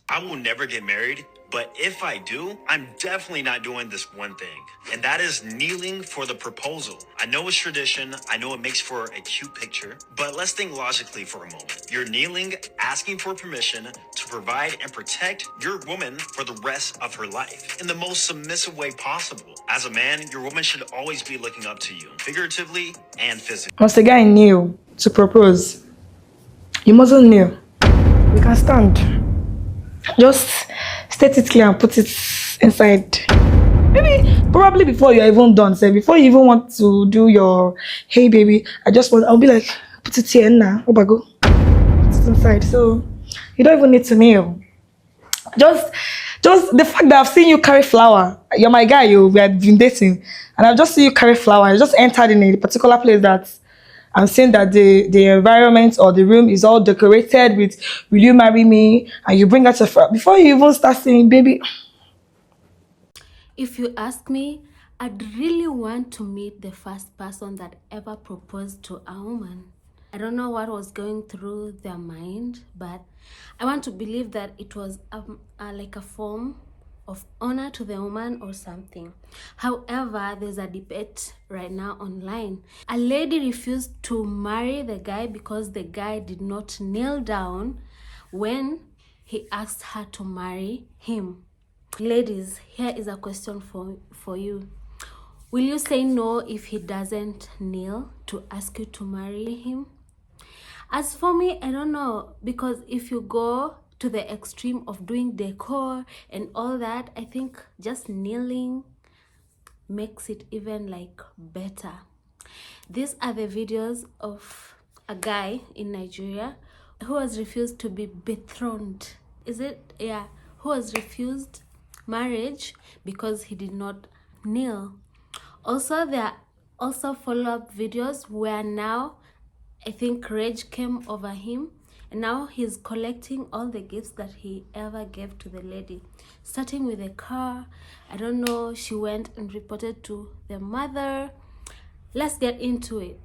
I will never get married, but if I do, I'm definitely not doing this one thing, and that is kneeling for the proposal. I know it's tradition, I know it makes for a cute picture, but let's think logically for a moment. You're kneeling, asking for permission to provide and protect your woman for the rest of her life in the most submissive way possible. As a man, your woman should always be looking up to you, figuratively and physically. Once the guy knew to propose, you mustn't kneel. We can stand. Just state it clear and put it inside. Maybe, probably before you're even done, say, before you even want to do your, hey baby, I'll be like, put it here now, Obago. Put it inside. So, you don't even need to kneel. Just the fact that I've seen you carry flower. You're my guy, we have been dating. And I've just seen you carry flower. I just entered in a particular place that I'm saying that the environment or the room is all decorated with, will you marry me? And you bring out your flower. Before you even start saying, baby. If you ask me, I'd really want to meet the first person that ever proposed to a woman. I don't know what was going through their mind, but I want to believe that it was like a form of honor to the woman or something. However, there's a debate right now online. A lady refused to marry the guy because the guy did not kneel down when he asked her to marry him. Ladies, here is a question for you. Will you say no if he doesn't kneel to ask you to marry him? As for me, I don't know, because if you go to the extreme of doing decor and all that, I think just kneeling makes it even like better. These are the videos of a guy in Nigeria who was refused to be betrothed. Who was refused marriage because he did not kneel. Also, there are also follow-up videos where now I think rage came over him, and now he's collecting all the gifts that he ever gave to the lady, starting with a car. I don't know, she went and reported to the mother. Let's get into it.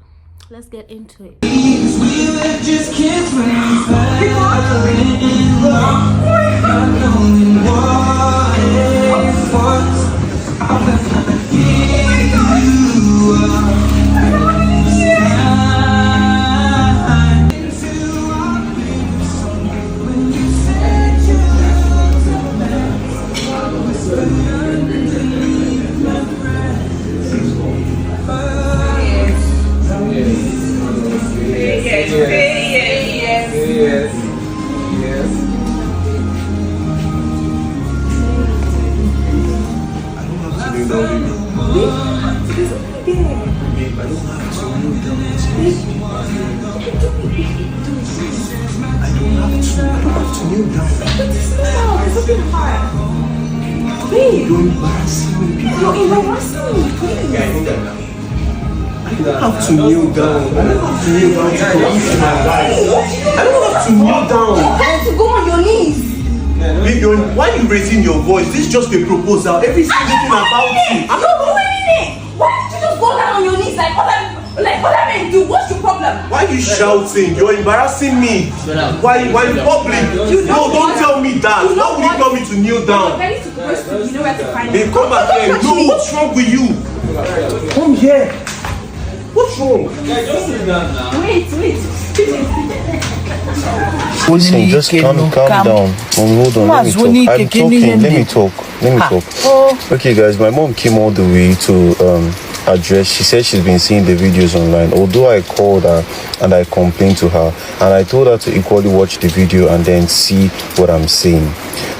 I don't have to kneel down. I don't have to kneel down to commit to my wife. I don't have to kneel down. You have to go on your knees. Why are you raising your voice? This is just a proposal. Every single thing about you. I'm not doing it. Why did you just go down on your knees like other men do? What's your problem? Why are you shouting? You're embarrassing me. Why in public? No, don't tell me that. Why would you tell me to kneel down? You're very supposed to. You know where to find Babe, come back here. No, what's wrong with you? Come here. What's wrong? Wait. Listen, just calm down. Hold on, let me talk. Let me talk. Okay, guys, my mom came all the way to address. She said she's been seeing the videos online. Although I called her and I complained to her, and I told her to equally watch the video and then see what I'm saying.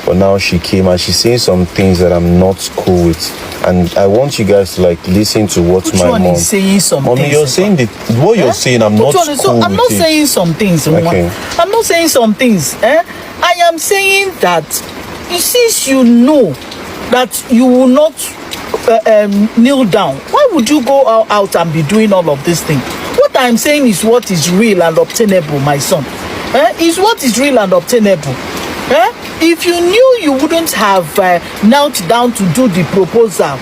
But now she came and she's saying some things that I'm not cool with, and I want you guys to like listen to what Which my one mom is saying some Mommy, things. you're saying what you're saying. I'm not cool I'm with not it. saying some things. Okay. I'm not saying some things. I am saying that since you know that you will not kneel down, why would you go out and be doing all of this thing? What I'm saying is what is real and obtainable, my son. Is what is real and obtainable. If you knew you wouldn't have knelt down to do the proposal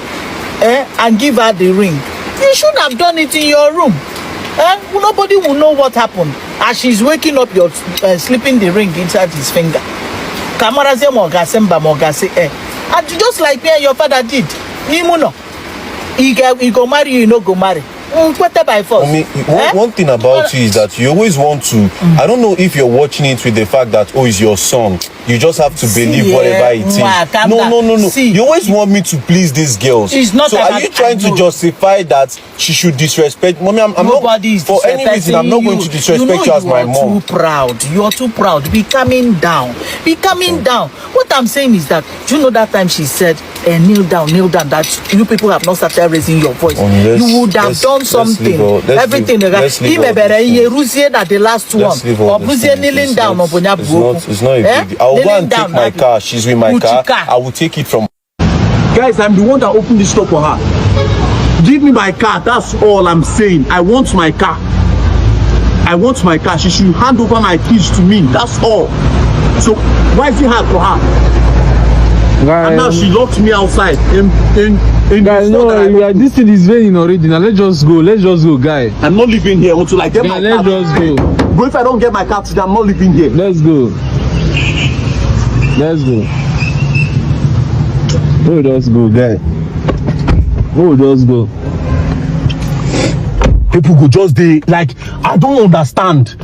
and give her the ring, you should have done it in your room. Nobody will know what happened as she's waking up, you're slipping the ring inside his finger. Kamaraze mogase mba mogase and just like me and your father did. Nimuno. He go marry you, no go marry. By force. I mean, one thing about you is that you always want to. I don't know if you're watching it with the fact that it's your son. You just have to believe whatever it is. No. See, you always want me to please these girls. Not so are you trying to justify that she should disrespect? Mommy, I'm not. For any reason, I'm not going to disrespect you as my mom. Too proud. You are too proud. Be coming down. Be coming down. What I'm saying is that, do you know that time she said, kneel down, that you people have not started raising your voice. You would have done something. Everything. At the last one. Or kneeling down. It's not a big deal. I'll go and take my car. She's with my car. I will take it from. Guys, I'm the one that opened this door for her. Give me my car. That's all I'm saying. I want my car. I want my car. She should hand over my keys to me. That's all. So why is it hard for her? Guys, and now she locked me outside. Guys, no, this thing is raining already. Now let's just go, guys. I'm not living here until I get my car. Let's just go. But if I don't get my car today, I'm not living here. Let's go. We'll just go, guys. People go just like, I don't understand.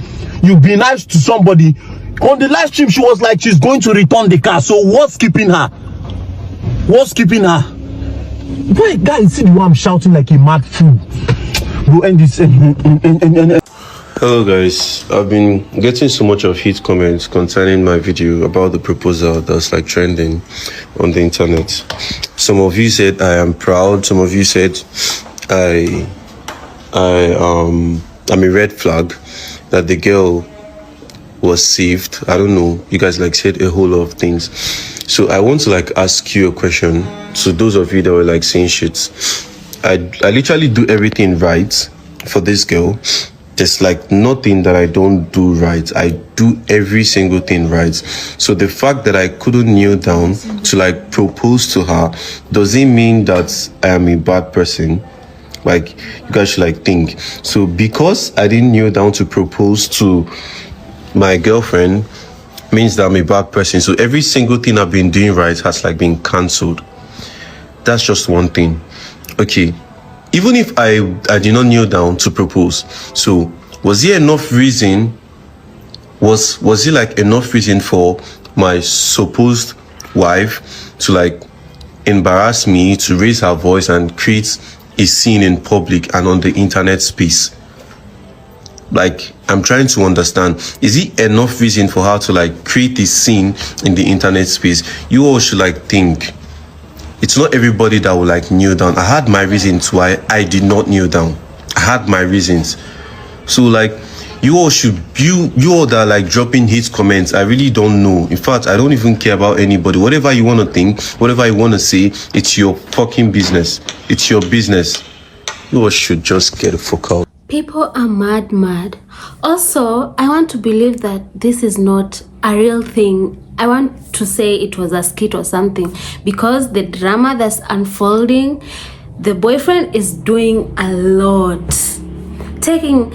You be nice to somebody. On the live stream, she was like she's going to return the car. So what's keeping her? Wait, guys, see the way I'm shouting like a mad fool. We'll end this. Hello guys, I've been getting so much of hate comments concerning my video about the proposal that's like trending on the internet. Some of you said I am proud. Some of you said I'm a red flag, that the girl was saved. I don't know. You guys like said a whole lot of things. So I want to like ask you a question. So those of you that were like saying shit, I literally do everything right for this girl. There's like nothing that I don't do right. I do every single thing right. So the fact that I couldn't kneel down to like propose to her, does it mean that I am a bad person? Like, you guys should like think. So because I didn't kneel down to propose to my girlfriend, means that I'm a bad person. So every single thing I've been doing right has like been cancelled. That's just one thing. Okay. Even if I did not kneel down to propose, so was there enough reason? Was it like enough reason for my supposed wife to like embarrass me, to raise her voice and create a scene in public and on the internet space? Like, I'm trying to understand, is it enough reason for her to like create a scene in the internet space? You all should like think. It's not everybody that will like kneel down. I had my reasons why I did not kneel down. I had my reasons. So like, you all should, you all that are like dropping hate comments, I really don't know. In fact, I don't even care about anybody. Whatever you want to think, whatever you want to say, it's your fucking business. It's your business. You all should just get the fuck out. People are mad. Also, I want to believe that this is not a real thing. I want to say it was a skit or something, because the drama that's unfolding, the boyfriend is doing a lot. Telling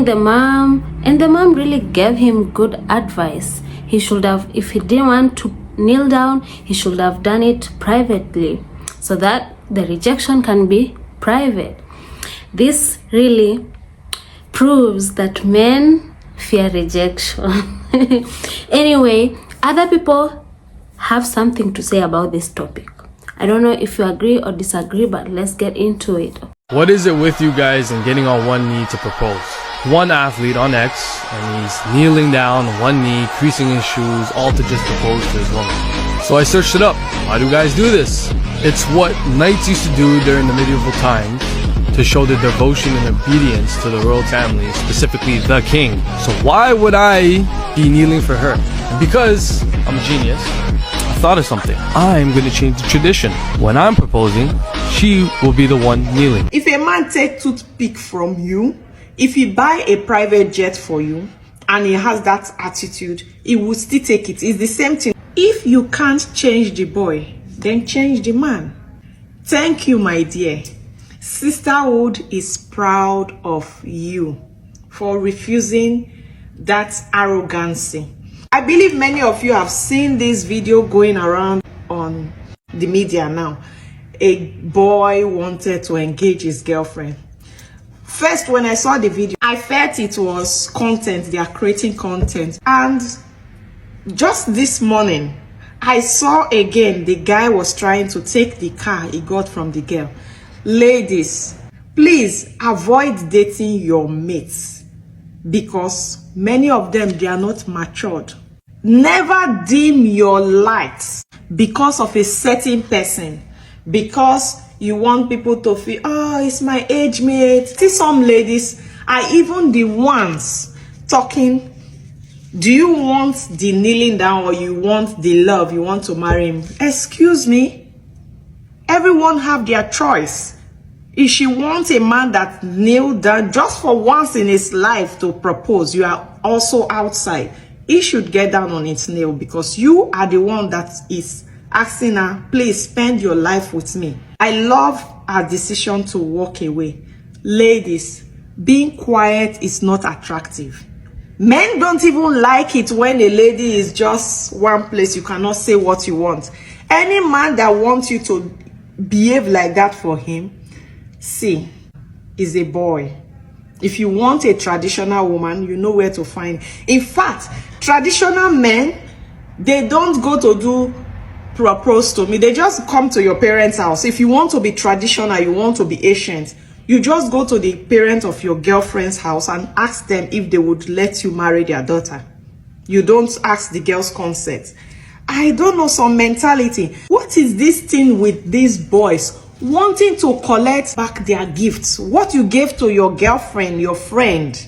the mom, and the mom really gave him good advice. He should have, if he didn't want to kneel down, he should have done it privately, so that the rejection can be private. This really proves that men fear rejection. Anyway, other people have something to say about this topic. I don't know if you agree or disagree, but let's get into it. What is it with you guys and getting on one knee to propose? One athlete on X, and he's kneeling down on one knee, creasing his shoes, all to just propose to his woman. So I searched it up. Why do guys do this? It's what knights used to do during the medieval times, to show their devotion and obedience to the royal family, specifically the king. So why would I be kneeling for her? Because I'm a genius, I thought of something. I'm going to change the tradition. When I'm proposing, she will be the one kneeling. If a man take toothpick from you, if he buy a private jet for you, and he has that attitude, he will still take it. It's the same thing. If you can't change the boy, then change the man. Thank you, my dear. Sisterhood is proud of you for refusing that arrogancy. I believe many of you have seen this video going around on the media now. A boy wanted to engage his girlfriend. First, when I saw the video, I felt it was content. They are creating content. And just this morning, I saw again the guy was trying to take the car he got from the girl. Ladies, please avoid dating your mates because many of them, they are not matured. Never dim your lights because of a certain person, because you want people to feel, oh, it's my age mate. See, some ladies are even the ones talking. Do you want the kneeling down or you want the love? You want to marry him? Excuse me. Everyone have their choice. If she wants a man that kneel down just for once in his life to propose, you are also outside. He should get down on his nail because you are the one that is asking her, please spend your life with me. I love her decision to walk away. Ladies, being quiet is not attractive. Men don't even like it when a lady is just one place. You cannot say what you want. Any man that wants you to behave like that for him, see, is a boy. If you want a traditional woman, you know where to find. In fact, traditional men, they don't go to do propose to me. They just come to your parents' house. If you want to be traditional, you want to be ancient, you just go to the parent of your girlfriend's house and ask them if they would let you marry their daughter. You don't ask the girl's consent. I don't know, some mentality. What is this thing with these boys wanting to collect back their gifts? What you gave to your girlfriend, your friend.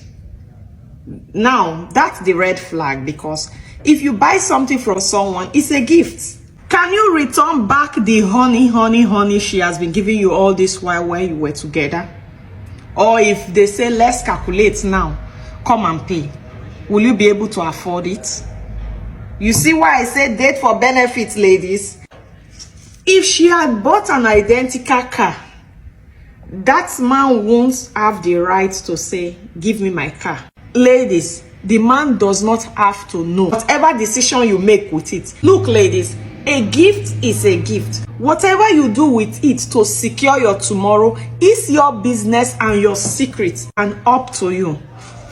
Now, that's the red flag, because if you buy something from someone, it's a gift. Can you return back the honey she has been giving you all this while you were together? Or if they say, let's calculate now, come and pay, will you be able to afford it? You see why I said date for benefits, ladies? If she had bought an identical car, that man won't have the right to say, give me my car. Ladies, the man does not have to know whatever decision you make with it. Look, ladies, a gift is a gift. Whatever you do with it to secure your tomorrow is your business and your secret, and up to you.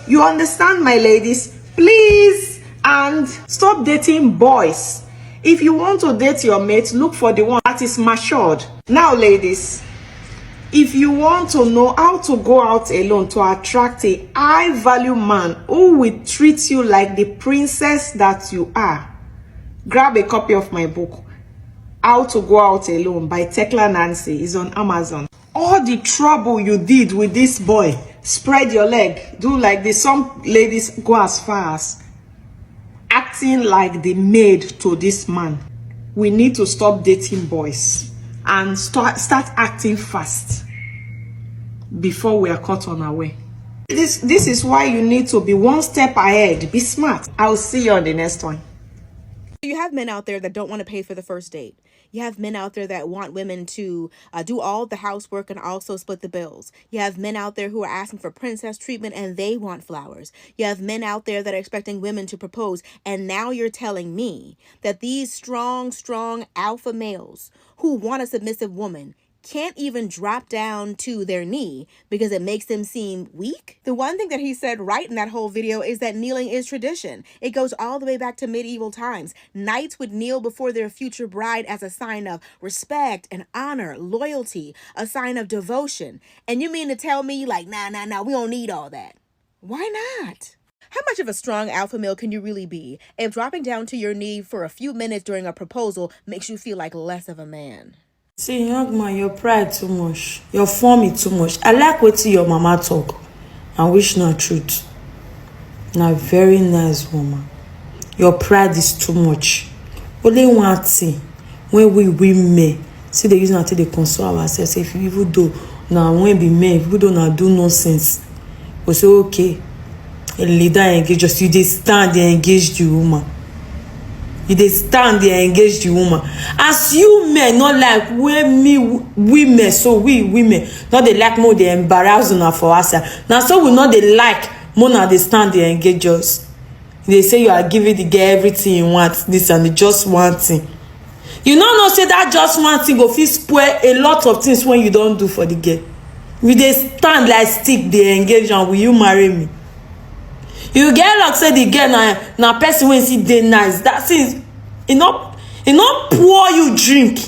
You understand, my ladies? Please, and stop dating boys. If you want to date your mate, look for the one that is matured. Now, ladies, if you want to know how to go out alone to attract a high-value man who will treat you like the princess that you are, grab a copy of my book, How to Go Out Alone by Tekla Nancy. Is on Amazon. All the trouble you did with this boy, spread your leg, do like this. Some ladies go as far as acting like the maid to this man. We need to stop dating boys and start acting fast before we are caught on our way. This is why you need to be one step ahead. Be smart. I'll see you on the next one. You have men out there that don't want to pay for the first date. You have men out there that want women to do all the housework and also split the bills. You have men out there who are asking for princess treatment and they want flowers. You have men out there that are expecting women to propose. And now you're telling me that these strong alpha males who want a submissive woman can't even drop down to their knee because it makes them seem weak? The one thing that he said right in that whole video is that kneeling is tradition. It goes all the way back to medieval times. Knights would kneel before their future bride as a sign of respect and honor, loyalty, a sign of devotion. And you mean to tell me like, nah, we don't need all that? Why not? How much of a strong alpha male can you really be if dropping down to your knee for a few minutes during a proposal makes you feel like less of a man? See, young man, your pride too much. Your form is too much. I like what your mama talk and wish not truth. Now, very nice woman. Your pride is too much. Only one thing, when we women see the reason until they console ourselves. If you even do now, when be men, if you don't now do nonsense, we say okay. A leader engage us. You they stand they engage the woman. You they stand they engage the woman. As you men not like we women, so we women not they like more they embarrass on for us. Now so we not they like more now they stand they engage us. They say you are giving the girl everything you want, this and the just one thing. You know say that just one thing go fit spoil a lot of things when you don't do for the girl. We dey stand like stick, they engage, and will you marry me? You get like say the girl na person wey see dey nice. That is e not pour you drink.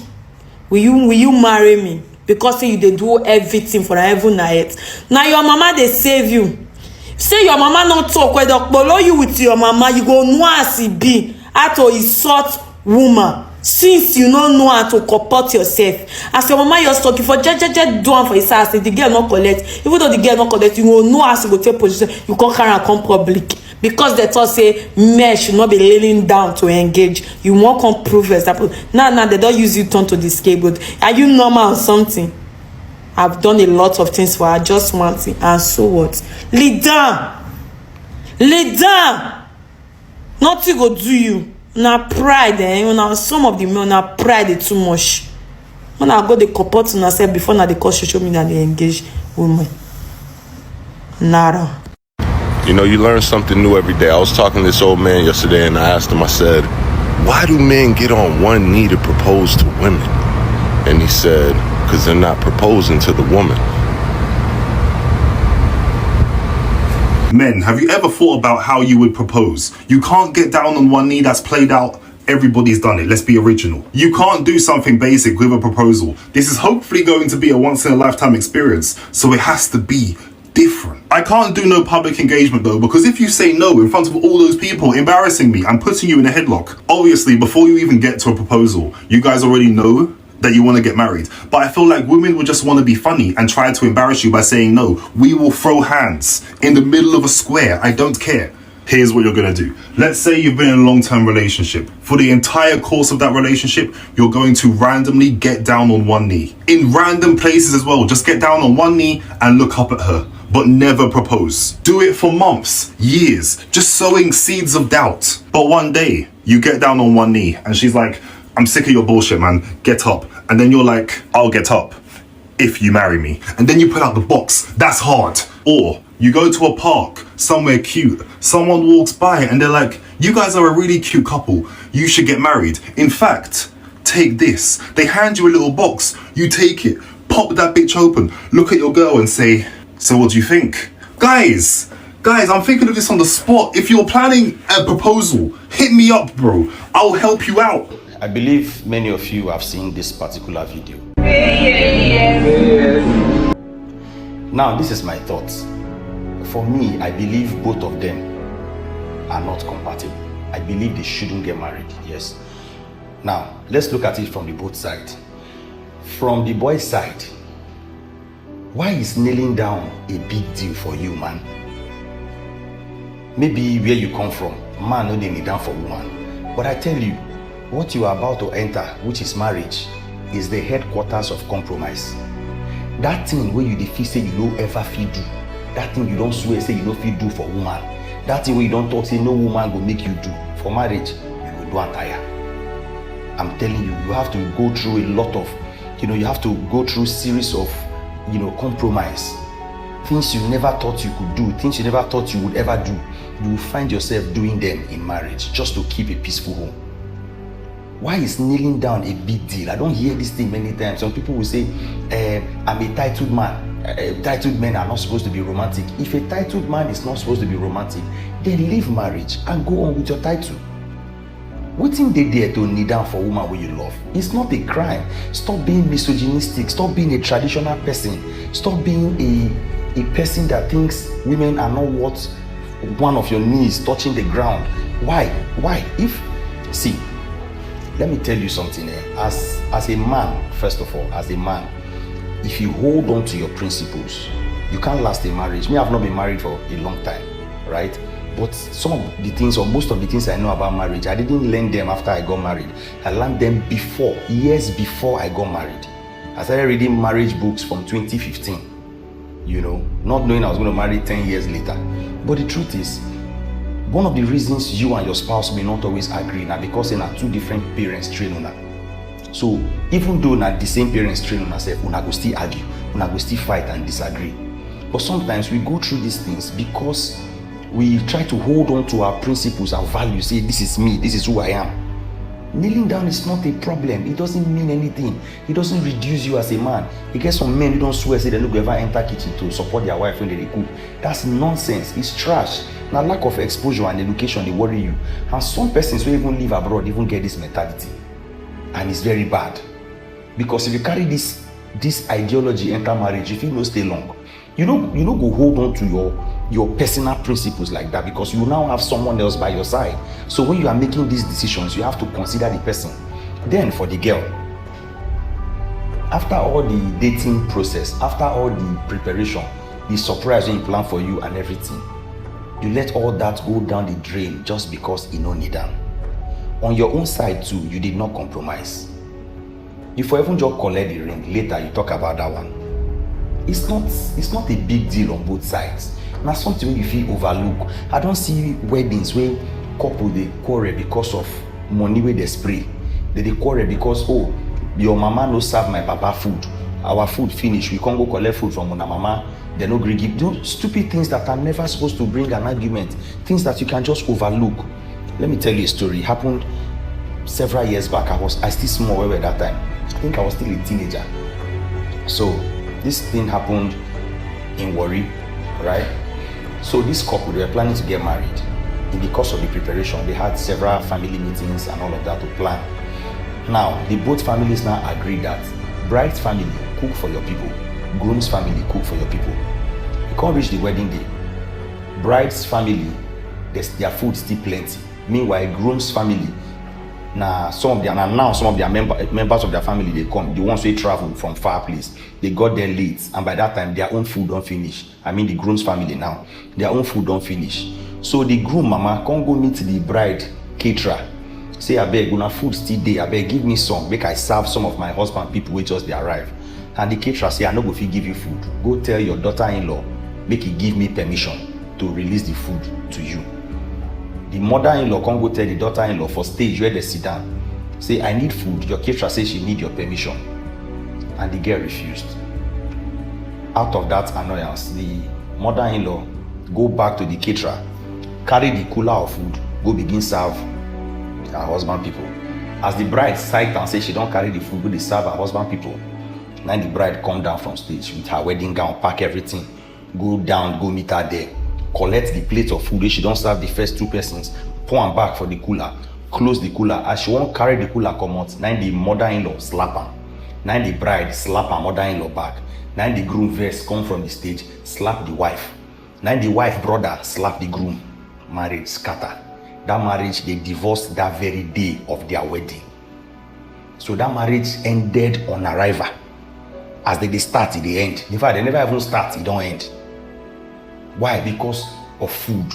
Will you marry me? Because say you dey do everything for heaven and earth. Now your mama dey save you. Say your mama not talk when they follow you with your mama, you go know as e be how to insult woman. Since you don't know how to comport yourself, as your mama just talking for just do am for his house, the girl not collect. Even though the girl not collect, you will know how to go take position. You can't carry and come public because they thought say men should not be laying down to engage. You won't come prove example. Now they don't use you turn to the scapegoat. Are you normal or something? I've done a lot of things for her, just one thing, and so what? Lay down. Nothing go do you. Now pride, Now some of the men now pride is too much. When I go the comport on myself before now they call social media they engage women. Nada. You know, you learn something new every day. I was talking to this old man yesterday and I asked him, I said, why do men get on one knee to propose to women? And he said, because they're not proposing to the woman. Men, have you ever thought about how you would propose? You can't get down on one knee, that's played out. Everybody's done it. Let's be original. You can't do something basic with a proposal. This is hopefully going to be a once-in-a-lifetime experience, so it has to be different. I can't do no public engagement though, because if you say no in front of all those people embarrassing me, I'm putting you in a headlock. Obviously, before you even get to a proposal, you guys already know that you want to get married. But I feel like women would just want to be funny and try to embarrass you by saying no. We will throw hands in the middle of a square. I don't care. Here's what you're going to do. Let's say you've been in a long-term relationship. For the entire course of that relationship, you're going to randomly get down on one knee. In random places as well. Just get down on one knee and look up at her, but never propose. Do it for months, years, just sowing seeds of doubt. But one day, you get down on one knee and she's like, I'm sick of your bullshit, man. Get up. And then you're like, I'll get up if you marry me. And then you put out the box. That's hard. Or you go to a park, somewhere cute. Someone walks by and they're like, you guys are a really cute couple. You should get married. In fact, take this. They hand you a little box. You take it. Pop that bitch open. Look at your girl and say, so what do you think? Guys, I'm thinking of this on the spot. If you're planning a proposal, hit me up, bro. I'll help you out. I believe many of you have seen this particular video. Now, this is my thoughts. For me, I believe both of them are not compatible. I believe they shouldn't get married, yes. Now, let's look at it from the both sides. From the boy's side, why is kneeling down a big deal for you, man? Maybe where you come from, man no dey kneel down for woman. But I tell you, what you are about to enter, which is marriage, is the headquarters of compromise. That thing where you defeat say you don't ever feel do, that thing you don't swear say you don't feel do for woman, that thing where you don't talk say no woman will make you do, for marriage, you will do and tire. I'm telling you, you have to go through a lot of, you have to go through series of, compromise. Things you never thought you could do, things you never thought you would ever do, you will find yourself doing them in marriage just to keep a peaceful home. Why is kneeling down a big deal? I don't hear this thing many times. Some people will say, I'm a titled man. Titled men are not supposed to be romantic. If a titled man is not supposed to be romantic, then leave marriage and go on with your title. Wetin dey there to kneel down for woman wey you love? It's not a crime. Stop being misogynistic. Stop being a traditional person. Stop being a person that thinks women are not worth one of your knees touching the ground. Why? See, let me tell you something. As a man, first of all, as a man, if you hold on to your principles, you can't last a marriage. Me, I've not been married for a long time, right? But some of the things, or most of the things I know about marriage, I didn't learn them after I got married. I learned them years before I got married. I started reading marriage books from 2015, not knowing I was going to marry 10 years later. But the truth is, one of the reasons you and your spouse may not always agree now because they are two different parents train una. So even though not the same parents train una self, una go still argue, una go still fight and disagree. But sometimes we go through these things because we try to hold on to our principles and values, say this is me, this is who I am. Kneeling down is not a problem. It doesn't mean anything. It doesn't reduce you as a man. You get some men who don't swear, say they don't ever enter kitchen to support their wife when they cook. That's nonsense. It's trash. Now lack of exposure and education, they worry you. And some persons who even live abroad even get this mentality. And it's very bad. Because if you carry this ideology enter marriage, if you don't stay long, you don't go hold on to your personal principles like that, because you now have someone else by your side. So when you are making these decisions, you have to consider the person. Then for the girl, after all the dating process, after all the preparation, the surprise when you plan for you and everything, you let all that go down the drain just because you don't need them. On your own side too, you did not compromise. You for even just collect the ring, later you talk about that one. It's not a big deal on both sides. Now something you feel overlook. I don't see weddings where couple they quarrel because of money where they spray. They quarrel because, oh, your mama no serve my papa food. Our food finish. We can't go collect food from una mama. They no agree give. Those stupid things that are never supposed to bring an argument. Things that you can just overlook. Let me tell you a story. It happened several years back. I still small at that time. I think I was still a teenager. So this thing happened in Warri, right? So this couple, they were planning to get married. In the course of the preparation, they had several family meetings and all of that to plan. Now, the both families now agreed that bride's family cook for your people, groom's family cook for your people. You can't reach the wedding day. Bride's family, their food still plenty. Meanwhile, groom's family, some of their members of their family, they come. The ones who travel from far place, they got there late, and by that time their own food don't finish. I mean the groom's family now, their own food don't finish. So the groom mama can't go meet the bride caterer. Say, I beg, una food still there. I beg, give me some. Make I serve some of my husband people who just they arrive. And the caterer say, I no go fit give you food. Go tell your daughter-in-law, make he give me permission to release the food to you. The mother-in-law can't go tell the daughter-in-law for stage where they sit down. Say, I need food. Your caterer says she need your permission. And the girl refused. Out of that annoyance, the mother-in-law go back to the caterer, carry the cooler of food, go begin serve her husband people. As the bride sighed and say she don't carry the food, go they serve her husband people. Now the bride come down from stage with her wedding gown, pack everything, go down, go meet her there, collect the plate of food. She don't serve the first two persons, pour them back for the cooler, close the cooler. As she won't carry the cooler come out, now the mother-in-law slap her. Now the bride slap her mother-in-law back. Now the groom verse come from the stage, slap the wife. Now the wife brother slap the groom. Marriage scatter. That marriage, they divorced that very day of their wedding. So that marriage ended on arrival. As they start, they end. In fact, they never even start, it don't end. Why? Because of food.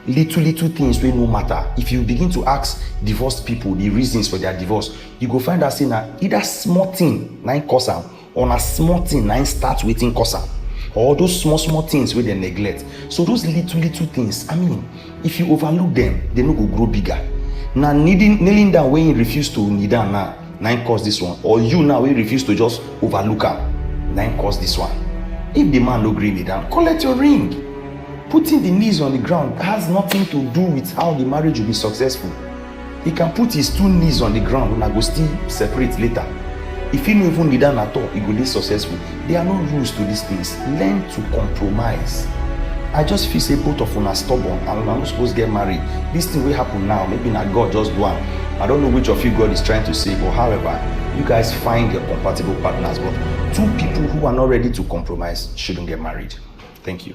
Little things will no matter. If you begin to ask divorced people the reasons for their divorce, you go find out saying that either small thing, 9 cause am, or a small thing, 9 start waiting cause am. Or those small things where they neglect. So those little things, I mean, if you overlook them, they no go grow bigger. Now kneeling down when you refuse to kneel down now, 9 cause this one. Or you now when you refuse to just overlook them, 9 cause this one. If the man no gree kneel down, collect your ring. Putting the knees on the ground has nothing to do with how the marriage will be successful. He can put his 2 knees on the ground and I go still separate later. If you don't even need that at all, it will be successful. There are no rules to these things. Learn to compromise. I just feel say both of us are stubborn and we're not supposed to get married. This thing will happen now. Maybe not God just do one. I don't know which of you God is trying to save, or however, you guys find your compatible partners. But 2 people who are not ready to compromise shouldn't get married. Thank you.